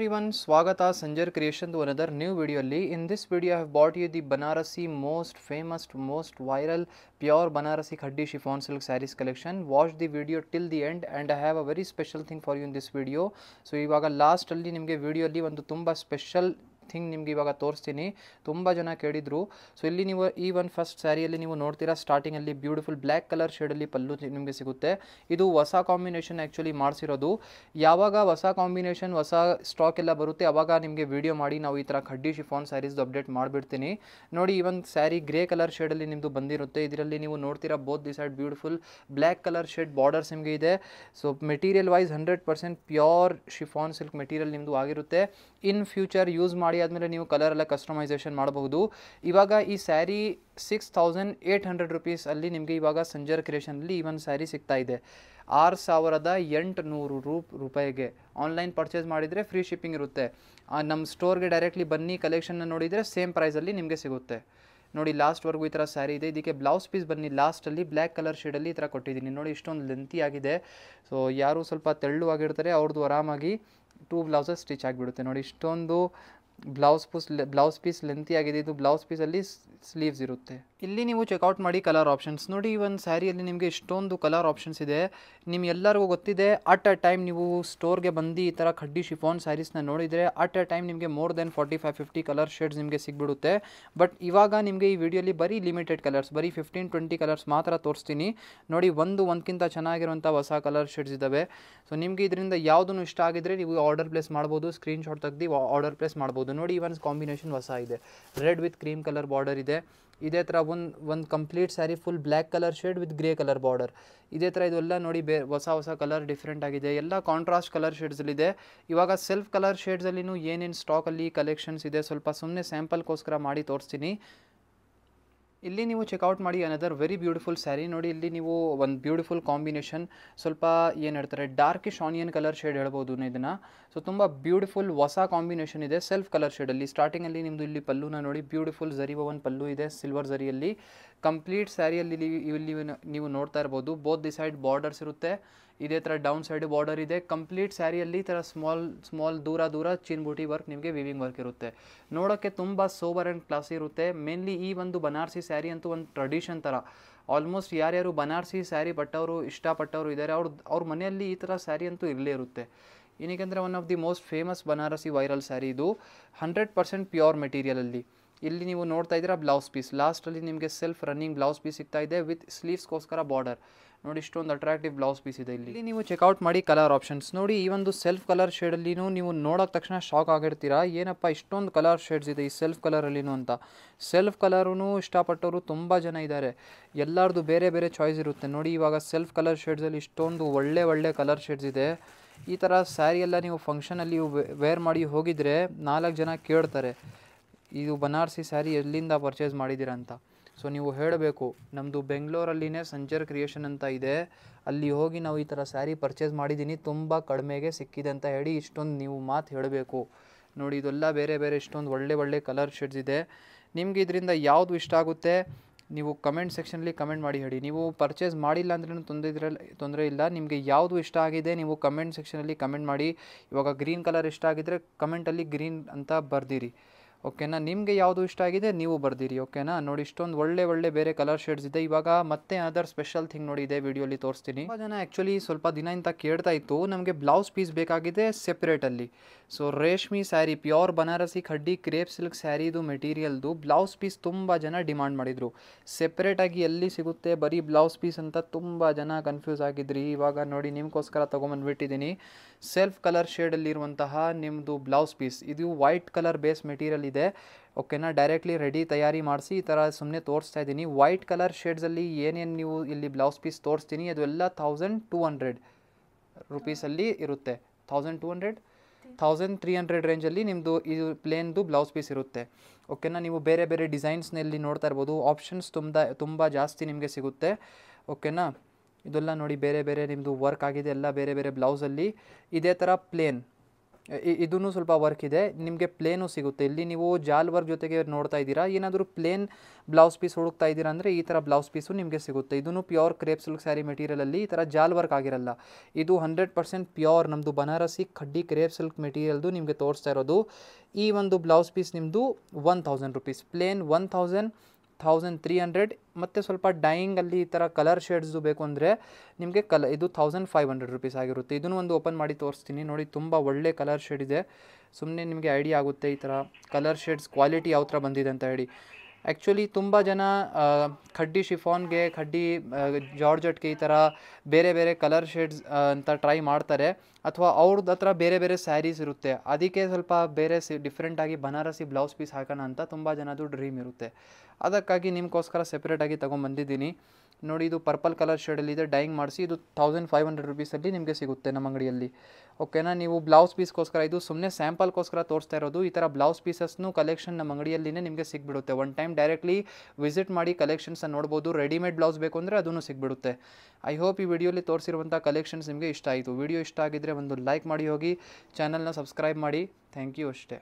everyone, Swagata Sanjar Creation to another new video. In this video, I have brought you the Banarasi most famous, most viral pure Banarasi Khaddi chiffon silk sarees collection. Watch the video till the end, and I have a very special thing for you in this video. So, ivaga last alli nimge video alli ಒಂದು ತುಂಬಾ special thing ನಿಮಗೆ ಇವಾಗ ತೋರಿಸ್ತೀನಿ. ತುಂಬ ಜನ ಕೇಳಿದ್ರು. So ಇಲ್ಲಿ ನೀವು ಈ ಒಂದು ಫಸ್ಟ್ ಸ್ಯಾರಿಯಲ್ಲಿ ನೀವು ನೋಡ್ತೀರಾ, ಸ್ಟಾರ್ಟಿಂಗಲ್ಲಿ ಬ್ಯೂಟಿಫುಲ್ ಬ್ಲ್ಯಾಕ್ ಕಲರ್ ಶೇಡಲ್ಲಿ ಪಲ್ಲು ನಿಮಗೆ ಸಿಗುತ್ತೆ. ಇದು ಹೊಸ ಕಾಂಬಿನೇಷನ್ ಆ್ಯಕ್ಚುಲಿ ಮಾಡಿಸಿರೋದು. ಯಾವಾಗ ಹೊಸ ಕಾಂಬಿನೇಷನ್ ಹೊಸ ಸ್ಟಾಕ್ ಎಲ್ಲ ಬರುತ್ತೆ ಅವಾಗ ನಿಮಗೆ ವಿಡಿಯೋ ಮಾಡಿ ನಾವು ಈ ಥರ ಖಡ್ಡಿ ಶಿಫಾನ್ ಸ್ಯಾರೀಸ್ದು ಅಪ್ಡೇಟ್ ಮಾಡಿಬಿಡ್ತೀನಿ. ನೋಡಿ, ಈ ಒಂದು ಸ್ಯಾರಿ ಗ್ರೇ ಕಲರ್ ಶೇಡಲ್ಲಿ ನಿಮ್ಮದು ಬಂದಿರುತ್ತೆ. ಇದರಲ್ಲಿ ನೀವು ನೋಡ್ತೀರಾ both the side beautiful black colour shade borders ನಿಮಗೆ ಇದೆ. So material wise 100% pure chiffon silk material ನಿಮ್ಮದು ಆಗಿರುತ್ತೆ. ಇನ್ ಫ್ಯೂಚರ್ ಯೂಸ್ ಮಾಡಿ ಆದಮೇಲೆ ನೀವು ಕಲರ್ ಎಲ್ಲ ಕಸ್ಟಮೈಸೇಷನ್ ಮಾಡಬಹುದು. ಇವಾಗ ಈ ಸ್ಯಾರಿ 6800 ರುಪೀಸ್ ಅಲ್ಲಿ ನಿಮಗೆ ಇವಾಗ ಸಂಜರ್ ಕ್ರಿಯೇಷನಲ್ಲಿ ಈ ಒಂದು ಸ್ಯಾರಿ ಸಿಗ್ತಾ ಇದೆ 6800 ರೂಪಾಯಿಗೆ. ಆನ್ಲೈನ್ ಪರ್ಚೇಸ್ ಮಾಡಿದರೆ ಫ್ರೀ ಶಿಪ್ಪಿಂಗ್ ಇರುತ್ತೆ. ನಮ್ಮ ಸ್ಟೋರ್ಗೆ ಡೈರೆಕ್ಟ್ಲಿ ಬನ್ನಿ, ಕಲೆಕ್ಷನ್ನ ನೋಡಿದರೆ ಸೇಮ್ ಪ್ರೈಸಲ್ಲಿ ನಿಮಗೆ ಸಿಗುತ್ತೆ. ನೋಡಿ, ಲಾಸ್ಟ್ವರೆಗೂ ಈ ಥರ ಸ್ಯಾರಿ ಇದೆ. ಇದಕ್ಕೆ ಬ್ಲೌಸ್ ಪೀಸ್ ಬನ್ನಿ, ಲಾಸ್ಟಲ್ಲಿ ಬ್ಲ್ಯಾಕ್ ಕಲರ್ ಶೇಡಲ್ಲಿ ಈ ಥರ ಕೊಟ್ಟಿದ್ದೀನಿ. ನೋಡಿ, ಇಷ್ಟೊಂದು ಲೆಂತಿ ಆಗಿದೆ. ಸೊ ಯಾರು ಸ್ವಲ್ಪ ತೆಳ್ಳುವಾಗಿರ್ತಾರೆ ಅವ್ರದ್ದು ಆರಾಮಾಗಿ 2 ಬ್ಲೌಸಸ್ ಸ್ಟಿಚ್ ಆಗಿಬಿಡುತ್ತೆ. ನೋಡಿ, ಇಷ್ಟೊಂದು ಬ್ಲೌಸ್ ಪೀಸ್ ಲೆಂತಿ ಆಗಿದೆ. ಇದು ಬ್ಲೌಸ್ ಪೀಸಲ್ಲಿ ಸ್ಲೀವ್ಸ್ ಇರುತ್ತೆ. ಇಲ್ಲಿ ನೀವು ಚೆಕ್ಔಟ್ ಮಾಡಿ ಕಲರ್ ಆಪ್ಷನ್ಸ್ ನೋಡಿ. ಈ ಒಂದು ಸ್ಯಾರಿಯಲ್ಲಿ ನಿಮಗೆ ಇಷ್ಟೊಂದು ಕಲರ್ ಆಪ್ಷನ್ಸ್ ಇದೆ. ನಿಮ್ಗೆಲ್ಲರಿಗೂ ಗೊತ್ತಿದೆ, ಅಟ್ ಅ ಟೈಮ್ ನೀವು ಸ್ಟೋರ್ಗೆ ಬಂದು ಈ ಥರ ಖಡ್ಡಿ ಶಿಫಾನ್ ಸ್ಯಾರೀಸ್ನ ನೋಡಿದರೆ ಅಟ್ ಅ ಟೈಮ್ ನಿಮಗೆ ಮೋರ್ ದೆನ್ 45-50 ಕಲರ್ ಶೇಡ್ಸ್ ನಿಮಗೆ ಸಿಗ್ಬಿಡುತ್ತೆ. ಬಟ್ ಇವಾಗ ನಿಮಗೆ ಈ ವಿಡಿಯೋಲಿ ಬರೀ ಲಿಮಿಟೆಡ್ ಕಲರ್ಸ್, ಬರೀ 15-20 ಕಲರ್ಸ್ ಮಾತ್ರ ತೋರಿಸ್ತೀನಿ. ನೋಡಿ, ಒಂದಕ್ಕಿಂತ ಚೆನ್ನಾಗಿರುವಂಥ ಹೊಸ ಕಲರ್ ಶೇಡ್ಸ್ ಇದ್ದಾವೆ. ಸೊ ನಿಮಗೆ ಇದರಿಂದ ಯಾವುದೂ ಇಷ್ಟ ಆಗಿದ್ರೆ ನೀವು ಆರ್ಡರ್ ಪ್ಲೇಸ್ ಮಾಡ್ಬೋದು. ಸ್ಕ್ರೀನ್ಶಾಟ್ ತೆಗೆದು ಆರ್ಡರ್ ಪ್ಲೇಸ್ ಮಾಡ್ಬೋದು. ನೋಡಿ, ಈ ಒಂದು ಕಾಂಬಿನೇಷನ್ ಹೊಸ ಇದೆ. Red with cream colour border ಇದೆ. ಇದೇ ಥರ ಒಂದು complete sari full black colour shade with grey colour border. ಇದೇ ಥರ ಇದೆಲ್ಲ ನೋಡಿ, ಹೊಸ ಕಲರ್ ಡಿಫ್ರೆಂಟ್ ಆಗಿದೆ. ಎಲ್ಲ ಕಾಂಟ್ರಾಸ್ಟ್ ಕಲರ್ ಶೇಡ್ಸಲ್ಲಿದೆ. ಇವಾಗ ಸೆಲ್ಫ್ ಕಲರ್ ಶೇಡ್ಸಲ್ಲಿನೂ ಏನೇನು ಸ್ಟಾಕಲ್ಲಿ ಕಲೆಕ್ಷನ್ಸ್ ಇದೆ ಸ್ವಲ್ಪ ಸುಮ್ಮನೆ ಸ್ಯಾಂಪಲ್ಗೋಸ್ಕರ ಮಾಡಿ ತೋರಿಸ್ತೀನಿ. ಇಲ್ಲಿ ನೀವು ಚೆಕ್ಔಟ್ ಮಾಡಿ ಅನದರ್ ವೆರಿ ಬ್ಯೂಟಿಫುಲ್ ಸ್ಯಾರಿ. ನೋಡಿ, ಇಲ್ಲಿ ನೀವು ಒಂದು ಬ್ಯೂಟಿಫುಲ್ ಕಾಂಬಿನೇಷನ್, ಸ್ವಲ್ಪ ಏನು ಹೇಳ್ತಾರೆ ಡಾರ್ಕಿಶ್ ಆನಿಯನ್ ಕಲರ್ ಶೇಡ್ ಹೇಳ್ಬೋದು ಇದನ್ನು. ಸೊ ತುಂಬ ಬ್ಯೂಟಿಫುಲ್ ಹೊಸ ಕಾಂಬಿನೇಷನ್ ಇದೆ ಸೆಲ್ಫ್ ಕಲರ್ ಶೇಡಲ್ಲಿ. ಸ್ಟಾರ್ಟಿಂಗಲ್ಲಿ ನಿಮ್ಮದು ಇಲ್ಲಿ ಪಲ್ಲುನ ನೋಡಿ, ಬ್ಯೂಟಿಫುಲ್ ಒಂದು ಪಲ್ಲು ಇದೆ ಸಿಲ್ವರ್ ಝರಿಯಲ್ಲಿ. ಕಂಪ್ಲೀಟ್ ಸ್ಯಾರಿಯಲ್ಲಿ ಇಲ್ಲಿ ನೀವು ನೋಡ್ತಾ ಇರ್ಬೋದು ಬೋತ್ ದಿ ಸೈಡ್ ಬಾರ್ಡರ್ಸ್ ಇರುತ್ತೆ. ಇದೇ ಥರ ಡೌನ್ ಸೈಡ್ ಬಾರ್ಡರ್ ಇದೆ. ಕಂಪ್ಲೀಟ್ ಸ್ಯಾರಿಯಲ್ಲಿ ಈ ಥರ ಸ್ಮಾಲ್ ದೂರ ಚಿನ್ ಬೂಟಿ ವರ್ಕ್ ನಿಮಗೆ ವಿವಿಂಗ್ ವರ್ಕ್ ಇರುತ್ತೆ. ನೋಡೋಕ್ಕೆ ತುಂಬ ಸೋಬರ್ ಆ್ಯಂಡ್ ಕ್ಲಾಸಿ ಇರುತ್ತೆ. ಮೇನ್ಲಿ ಈ ಒಂದು ಬನಾರಸಿ ಸ್ಯಾರಿ ಅಂತೂ ಒಂದು ಟ್ರೆಡಿಷನ್ ಥರ. ಆಲ್ಮೋಸ್ಟ್ ಯಾರ್ಯಾರು ಬನಾರಸಿ ಸ್ಯಾರಿ ಇಷ್ಟಪಟ್ಟವರು ಇದ್ದಾರೆ ಅವ್ರ ಮನೆಯಲ್ಲಿ ಈ ಥರ ಸ್ಯಾರಿ ಅಂತೂ ಇರಲೇ ಇರುತ್ತೆ. ಏನಕ್ಕೆಂದರೆ one of the most famous Banarasi viral sari ಇದು. 100% ಪ್ಯೂರ್ ಮೆಟೀರಿಯಲಲ್ಲಿ. ಇಲ್ಲಿ ನೀವು ನೋಡ್ತಾ ಇದ್ದೀರಾ ಬ್ಲೌಸ್ ಪೀಸ್. ಲಾಸ್ಟಲ್ಲಿ ನಿಮಗೆ ಸೆಲ್ಫ್ ರನ್ನಿಂಗ್ ಬ್ಲೌಸ್ ಪೀಸ್ ಸಿಗ್ತಾ ಇದೆ ವಿತ್ ಸ್ಲೀವ್ಸ್ಗೋಸ್ಕರ ಬಾರ್ಡರ್. ನೋಡಿ, ಇಷ್ಟೊಂದು ಅಟ್ರಾಕ್ಟಿವ್ ಬ್ಲೌಸ್ ಪೀಸ್ ಇದೆ. ಇಲ್ಲಿ ನೀವು ಚೆಕ್ಔಟ್ ಮಾಡಿ ಕಲರ್ ಆಪ್ಷನ್ಸ್ ನೋಡಿ. ಈ ಒಂದು ಸೆಲ್ಫ್ ಕಲರ್ ಶೇಡಲ್ಲಿನೂ ನೀವು ನೋಡೋಕೆ ತಕ್ಷಣ ಶಾಕ್ ಆಗಿರ್ತೀರಾ, ಏನಪ್ಪ ಇಷ್ಟೊಂದು ಕಲರ್ ಶೇಡ್ಸ್ ಇದೆ ಈ ಸೆಲ್ಫ್ ಕಲರಲ್ಲಿನೂ ಅಂತ. ಸೆಲ್ಫ್ ಕಲರೂ ಇಷ್ಟಪಟ್ಟವರು ತುಂಬ ಜನ ಇದ್ದಾರೆ. ಎಲ್ಲರದು ಬೇರೆ ಬೇರೆ ಚಾಯ್ಸ್ ಇರುತ್ತೆ. ನೋಡಿ, ಇವಾಗ ಸೆಲ್ಫ್ ಕಲರ್ ಶೇಡ್ಸಲ್ಲಿ ಇಷ್ಟೊಂದು ಒಳ್ಳೆ ಕಲರ್ ಶೇಡ್ಸ್ ಇದೆ. ಈ ಥರ ಸ್ಯಾರಿ ಎಲ್ಲ ನೀವು ಫಂಕ್ಷನಲ್ಲಿ ವೇರ್ ಮಾಡಿ ಹೋಗಿದರೆ 4 ಜನ ಕೇಳ್ತಾರೆ, ಇದು ಬನಾರಸಿ ಸ್ಯಾರಿ ಎಲ್ಲಿಂದ ಪರ್ಚೇಸ್ ಮಾಡಿದ್ದೀರಾ ಅಂತ. ಸೊ ನೀವು ಹೇಳಬೇಕು, ನಮ್ಮದು ಬೆಂಗಳೂರಲ್ಲಿನೇ ಸಂಜರ್ ಕ್ರಿಯೇಷನ್ ಅಂತ ಇದೆ, ಅಲ್ಲಿ ಹೋಗಿ ನಾವು ಈ ಥರ ಸ್ಯಾರಿ ಪರ್ಚೇಸ್ ಮಾಡಿದ್ದೀನಿ, ತುಂಬ ಕಡಿಮೆಗೆ ಸಿಕ್ಕಿದೆ ಅಂತ ಹೇಳಿ ಇಷ್ಟೊಂದು ನೀವು ಮಾತು ಹೇಳಬೇಕು. ನೋಡಿ, ಇದೆಲ್ಲ ಬೇರೆ ಇಷ್ಟೊಂದು ಒಳ್ಳೆ ಕಲರ್ ಶೇಡ್ಸ್ ಇದೆ. ನಿಮಗೆ ಇದರಿಂದ ಯಾವುದು ಇಷ್ಟ ಆಗುತ್ತೆ ನೀವು ಕಮೆಂಟ್ ಸೆಕ್ಷನಲ್ಲಿ ಕಮೆಂಟ್ ಮಾಡಿ ಹೇಳಿ. ನೀವು ಪರ್ಚೇಸ್ ಮಾಡಿಲ್ಲ ಅಂದ್ರೂ ತೊಂದರೆ ಇಲ್ಲ. ನಿಮಗೆ ಯಾವುದು ಇಷ್ಟ ಆಗಿದೆ ನೀವು ಕಮೆಂಟ್ ಸೆಕ್ಷನಲ್ಲಿ ಕಮೆಂಟ್ ಮಾಡಿ. ಇವಾಗ ಗ್ರೀನ್ ಕಲರ್ ಇಷ್ಟ ಆಗಿದ್ದರೆ ಕಮೆಂಟಲ್ಲಿ ಗ್ರೀನ್ ಅಂತ ಬರ್ದಿರಿ, ಓಕೆನಾ. ನಿಮಗೆ ಯಾವುದು ಇಷ್ಟ ಆಗಿದೆ ನೀವು ಬರ್ದಿರಿ, ಓಕೆನಾ. ನೋಡಿ, ಇಷ್ಟೊಂದು ಒಳ್ಳೆ ಬೇರೆ ಕಲರ್ ಶೇಡ್ಸ್ ಇದೆ. ಇವಾಗ ಮತ್ತೆ ಅದರ್ ಸ್ಪೆಷಲ್ ಥಿಂಗ್ ನೋಡಿ ಇದೇ ವಿಡಿಯೋಲಿ ತೋರಿಸ್ತೀನಿ. ತುಂಬ ಜನ ಆ್ಯಕ್ಚುಲಿ ಸ್ವಲ್ಪ ದಿನ ಇಂತ ಕೇಳ್ತಾ ಇತ್ತು, ನಮಗೆ ಬ್ಲೌಸ್ ಪೀಸ್ ಬೇಕಾಗಿದೆ separately. So Reshmi sari pure Banarasi Khaddi crepe silk ಸ್ಯಾರಿದು ಮೆಟೀರಿಯಲ್ದು ಬ್ಲೌಸ್ ಪೀಸ್ ತುಂಬ ಜನ ಡಿಮಾಂಡ್ ಮಾಡಿದರು. ಸೆಪ್ರೇಟಾಗಿ ಎಲ್ಲಿ ಸಿಗುತ್ತೆ ಬರೀ ಬ್ಲೌಸ್ ಪೀಸ್ ಅಂತ ತುಂಬ ಜನ ಕನ್ಫ್ಯೂಸ್ ಆಗಿದ್ರಿ. ಇವಾಗ ನೋಡಿ, ನಿಮಗೋಸ್ಕರ ತೊಗೊಂಬಂದುಬಿಟ್ಟಿದ್ದೀನಿ ಸೆಲ್ಫ್ ಕಲರ್ ಶೇಡಲ್ಲಿರುವಂತಹ ನಿಮ್ಮದು ಬ್ಲೌಸ್ ಪೀಸ್. ಇದು ವೈಟ್ ಕಲರ್ ಬೇಸ್ ಮೆಟೀರಿಯಲ್ ಇದೆ, ಓಕೆನಾ. ಡೈರೆಕ್ಟ್ಲಿ ರೆಡಿ ತಯಾರಿ ಮಾಡಿಸಿ ಈ ಥರ ಸುಮ್ಮನೆ ತೋರಿಸ್ತಾ ಇದ್ದೀನಿ. ವೈಟ್ ಕಲರ್ ಶೇಡ್ಸಲ್ಲಿ ಏನೇನು ನೀವು ಇಲ್ಲಿ ಬ್ಲೌಸ್ ಪೀಸ್ ತೋರಿಸ್ತೀನಿ ಅದು ಎಲ್ಲ 1200 ರುಪೀಸಲ್ಲಿ ಇರುತ್ತೆ. 1300 ರೇಂಜಲ್ಲಿ ನಿಮ್ಮದು ಇದು ಪ್ಲೇನ್ದು ಬ್ಲೌಸ್ ಪೀಸ್ ಇರುತ್ತೆ, ಓಕೆನಾ. ನೀವು ಬೇರೆ ಡಿಸೈನ್ಸ್ನಲ್ಲಿ ನೋಡ್ತಾ ಇರ್ಬೋದು. ಆಪ್ಷನ್ಸ್ ತುಂಬ ಜಾಸ್ತಿ ನಿಮಗೆ ಸಿಗುತ್ತೆ, ಓಕೆನಾ. ಇದೆಲ್ಲ ನೋಡಿ ಬೇರೆ ನಿಮ್ಮದು ವರ್ಕ್ ಆಗಿದೆ ಎಲ್ಲ ಬೇರೆ ಬ್ಲೌಸಲ್ಲಿ. ಇದೇ ಥರ ಪ್ಲೇನ್ ಇದೂ ಸ್ವಲ್ಪ ವರ್ಕ್ ಇದೆ, ನಿಮಗೆ ಪ್ಲೇನು ಸಿಗುತ್ತೆ. ಇಲ್ಲಿ ನೀವು ಜಾಲ್ ವರ್ಕ್ ಜೊತೆಗೆ ನೋಡ್ತಾ ಇದ್ದೀರಾ. ಏನಾದರೂ ಪ್ಲೇನ್ ಬ್ಲೌಸ್ ಪೀಸ್ ಹುಡುಕ್ತಾ ಇದ್ದೀರಾ ಅಂದರೆ ಈ ಥರ ಬ್ಲೌಸ್ ಪೀಸು ನಿಮಗೆ ಸಿಗುತ್ತೆ. ಇದೂ ಪ್ಯೂರ್ ಕ್ರೇಪ್ ಸಿಲ್ಕ್ ಸ್ಯಾರಿ ಮೆಟೀರಿಯಲಲ್ಲಿ ಈ ಥರ ಜಾಲ್ ವರ್ಕ್ ಆಗಿರಲ್ಲ. ಇದು 100% ಪ್ಯೂರ್ ನಮ್ಮದು ಬನಾರಸಿ ಖಡ್ಡಿ ಕ್ರೇಪ್ ಸಿಲ್ಕ್ ಮೆಟೀರಿಯಲ್ದು ನಿಮಗೆ ತೋರಿಸ್ತಾ ಇರೋದು. ಈ ಒಂದು ಬ್ಲೌಸ್ ಪೀಸ್ ನಿಮ್ಮದು 1000 ರುಪೀಸ್, ಪ್ಲೇನ್ 1300. ಮತ್ತು ಸ್ವಲ್ಪ ಡೈಯಿಂಗಲ್ಲಿ ಈ ಥರ ಕಲರ್ ಶೇಡ್ಸ್ದು ಬೇಕು ಅಂದರೆ ನಿಮಗೆ ಇದು 1500 ರುಪೀಸ್ ಆಗಿರುತ್ತೆ. ಇದನ್ನು ಒಂದು ಓಪನ್ ಮಾಡಿ ತೋರಿಸ್ತೀನಿ ನೋಡಿ. ತುಂಬ ಒಳ್ಳೆ ಕಲರ್ ಶೇಡ್ ಇದೆ, ಸುಮ್ಮನೆ ನಿಮಗೆ ಐಡಿಯಾ ಆಗುತ್ತೆ ಈ ಥರ ಕಲರ್ ಶೇಡ್ಸ್ ಕ್ವಾಲಿಟಿ ಯಾವ ಥರ ಬಂದಿದೆ ಅಂತ ಹೇಳಿ. ಆ್ಯಕ್ಚುಲಿ ತುಂಬ ಜನ ಖಡ್ಡಿ ಶಿಫಾನ್ಗೆ, ಖಡ್ಡಿ ಜಾರ್ಜೆಟ್ಗೆ ಈ ಥರ ಬೇರೆ ಬೇರೆ ಕಲರ್ ಶೇಡ್ಸ್ ಅಂತ ಟ್ರೈ ಮಾಡ್ತಾರೆ, ಅಥವಾ ಅವ್ರದ್ದು ಹತ್ರ ಬೇರೆ ಬೇರೆ ಸ್ಯಾರೀಸ್ ಇರುತ್ತೆ. ಅದಕ್ಕೆ ಸ್ವಲ್ಪ ಬೇರೆ ಡಿಫ್ರೆಂಟಾಗಿ ಬನಾರಸಿ ಬ್ಲೌಸ್ ಪೀಸ್ ಹಾಕೋಣ ಅಂತ ತುಂಬ ಜನದು ಡ್ರೀಮ್ ಇರುತ್ತೆ. ಅದಕ್ಕಾಗಿ ನಿಮಗೋಸ್ಕರ ಸೆಪ್ರೇಟಾಗಿ ತೊಗೊಂಬಂದಿದ್ದೀನಿ ನೋಡಿ. ಇದು ಪರ್ಪಲ್ ಕಲರ್ ಶೇಡಲ್ಲಿದೆ, ಡೈಯಿಂಗ್ ಮಾಡಿಸಿ. ಇದು 1500 ರುಪೀಸಲ್ಲಿ ನಿಮಗೆ ಸಿಗುತ್ತೆ ನಮ್ಮ ಅಂಗಡಿಯಲ್ಲಿ. ಓಕೆನಾ. ನೀವು ಬ್ಲೌಸ್ ಪೀಸ್ಗೋಸ್ಕರ, ಇದು ಸುಮ್ಮನೆ ಸ್ಯಾಂಪಲ್ಗೋಸ್ಕರ ತೋರಿಸ್ತಾ ಇರೋದು. ಈ ಥರ ಬ್ಲೌಸ್ ಪೀಸಸ್ನು ಕಲೆಕ್ಷನ್ ನಮ್ಮ ಅಂಗಡಿಯಲ್ಲಿನೇ ನಿಮಗೆ ಸಿಗ್ಬಿಡುತ್ತೆ. ಒನ್ ಟೈಮ್ ಡೈರೆಕ್ಟ್ಲಿ ವಿಸಿಟ್ ಮಾಡಿ ಕಲೆಕ್ಷನ್ಸನ್ನು ನೋಡ್ಬೋದು. ರೆಡಿಮೇಡ್ ಬ್ಲೌಸ್ ಬೇಕು ಅಂದರೆ ಅದೂ ಸಿಗ್ಬಿಡುತ್ತೆ. ಐ ಹೋಪ್ ಈ ವಿಡಿಯೋಲಿ ತೋರಿಸಿರುವಂಥ ಕಲೆಕ್ಷನ್ಸ್ ನಿಮಗೆ ಇಷ್ಟ ಆಯಿತು. ವಿಡಿಯೋ ಇಷ್ಟ ಆಗಿದ್ದರೆ ಒಂದು ಲೈಕ್ ಮಾಡಿ ಹೋಗಿ, ಚಾನಲ್ನ ಸಬ್ಸ್ಕ್ರೈಬ್ ಮಾಡಿ. ಥ್ಯಾಂಕ್ ಯು ಅಷ್ಟೇ.